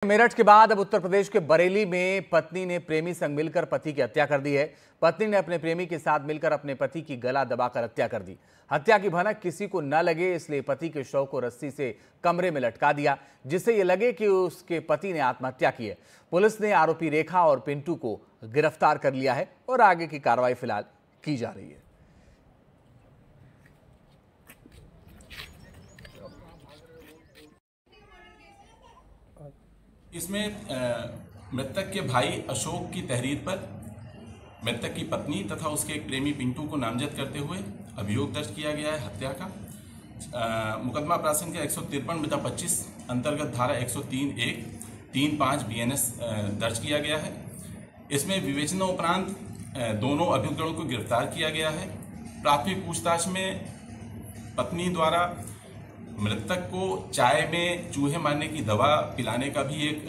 मेरठ के बाद अब उत्तर प्रदेश के बरेली में पत्नी ने प्रेमी संग मिलकर पति की हत्या कर दी है। पत्नी ने अपने प्रेमी के साथ मिलकर अपने पति की गला दबाकर हत्या कर दी। हत्या की भनक किसी को न लगे इसलिए पति के शव को रस्सी से कमरे में लटका दिया, जिससे ये लगे कि उसके पति ने आत्महत्या की है। पुलिस ने आरोपी रेखा और पिंटू को गिरफ्तार कर लिया है और आगे की कार्रवाई फिलहाल की जा रही है। इसमें मृतक के भाई अशोक की तहरीर पर मृतक की पत्नी तथा उसके एक प्रेमी पिंटू को नामजद करते हुए अभियोग दर्ज किया गया है हत्या का। मुकदमा प्रासन का 153/25 अंतर्गत धारा 103(1) 3(5) BNS दर्ज किया गया है। इसमें विवेचना उपरांत दोनों अभियुक्तों को गिरफ्तार किया गया है। प्राथमिक पूछताछ में पत्नी द्वारा मृतक को चाय में चूहे मारने की दवा पिलाने का भी एक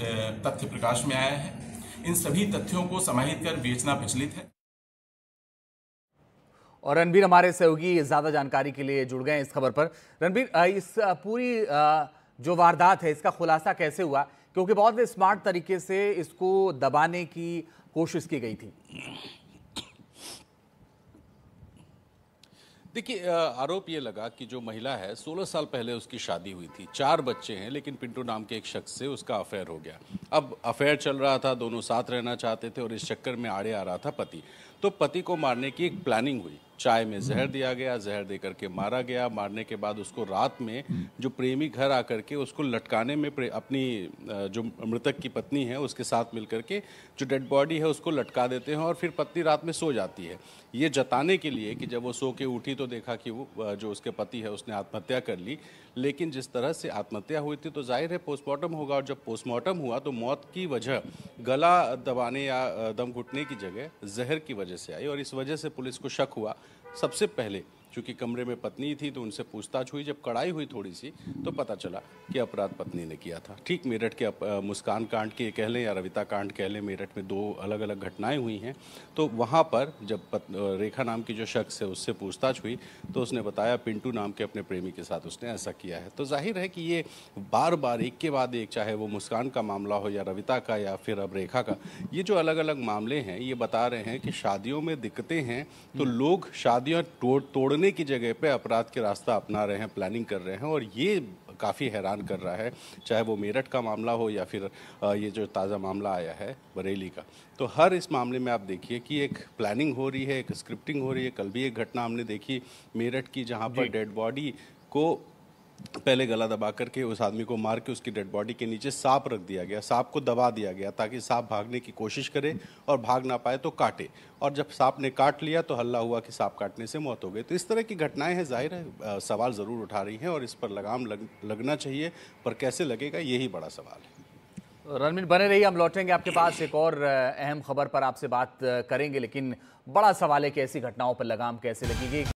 तथ्य प्रकाश में आया है। इन सभी तथ्यों को समाहित कर विवेचना प्रचलित है। और रणबीर हमारे सहयोगी ज्यादा जानकारी के लिए जुड़ गए इस खबर पर। रणबीर, इस पूरी जो वारदात है इसका खुलासा कैसे हुआ, क्योंकि बहुत स्मार्ट तरीके से इसको दबाने की कोशिश की गई थी। देखिए, आरोप ये लगा कि जो महिला है 16 साल पहले उसकी शादी हुई थी, 4 बच्चे हैं, लेकिन पिंटू नाम के एक शख्स से उसका अफेयर हो गया। अब अफेयर चल रहा था, दोनों साथ रहना चाहते थे और इस चक्कर में आड़े आ रहा था पति। तो पति को मारने की एक प्लानिंग हुई। चाय में जहर दिया गया, जहर दे करके मारा गया। मारने के बाद उसको रात में जो प्रेमी घर आकर के उसको लटकाने में अपनी जो मृतक की पत्नी है उसके साथ मिलकर के जो डेड बॉडी है उसको लटका देते हैं और फिर पत्नी रात में सो जाती है, ये जताने के लिए कि जब वो सो के उठी तो देखा कि वो जो उसके पति है उसने आत्महत्या कर ली। लेकिन जिस तरह से आत्महत्या हुई थी तो जाहिर है पोस्टमार्टम होगा, और जब पोस्टमार्टम हुआ तो मौत की वजह गला दबाने या दम घुटने की जगह जहर की वजह से आई। और इस वजह से पुलिस को शक हुआ। सबसे पहले चूंकि कमरे में पत्नी थी तो उनसे पूछताछ हुई। जब कड़ाई हुई थोड़ी सी तो पता चला कि अपराध पत्नी ने किया था। ठीक मेरठ के मुस्कान कांड के कह लें या रविता कांड कह लें, मेरठ में 2 अलग अलग घटनाएं हुई हैं। तो वहाँ पर जब रेखा नाम की जो शख्स है उससे पूछताछ हुई तो उसने बताया पिंटू नाम के अपने प्रेमी के साथ उसने ऐसा किया है। तो जाहिर है कि ये बार बार एक के बाद एक, चाहे वो मुस्कान का मामला हो या रविता का या फिर अब रेखा का, ये जो अलग अलग मामले हैं ये बता रहे हैं कि शादियों में दिक्कतें हैं तो लोग शादियाँ तोड़ने की जगह पे अपराध के रास्ता अपना रहे हैं, प्लानिंग कर रहे हैं। और ये काफ़ी हैरान कर रहा है, चाहे वो मेरठ का मामला हो या फिर ये जो ताज़ा मामला आया है बरेली का। तो हर इस मामले में आप देखिए कि एक प्लानिंग हो रही है, एक स्क्रिप्टिंग हो रही है। कल भी एक घटना हमने देखी मेरठ की जहाँ पर डेड बॉडी को पहले गला दबा करके उस आदमी को मार के उसकी डेड बॉडी के नीचे सांप रख दिया गया, सांप को दबा दिया गया ताकि सांप भागने की कोशिश करे और भाग ना पाए तो काटे। और जब सांप ने काट लिया तो हल्ला हुआ कि सांप काटने से मौत हो गई। तो इस तरह की घटनाएं हैं, जाहिर है सवाल ज़रूर उठा रही हैं और इस पर लगाम लगना चाहिए, पर कैसे लगेगा यही बड़ा सवाल है। रणबीर बने रहिए, हम लौटेंगे आपके पास एक और अहम खबर पर आपसे बात करेंगे, लेकिन बड़ा सवाल है कि ऐसी घटनाओं पर लगाम कैसे लगेगी।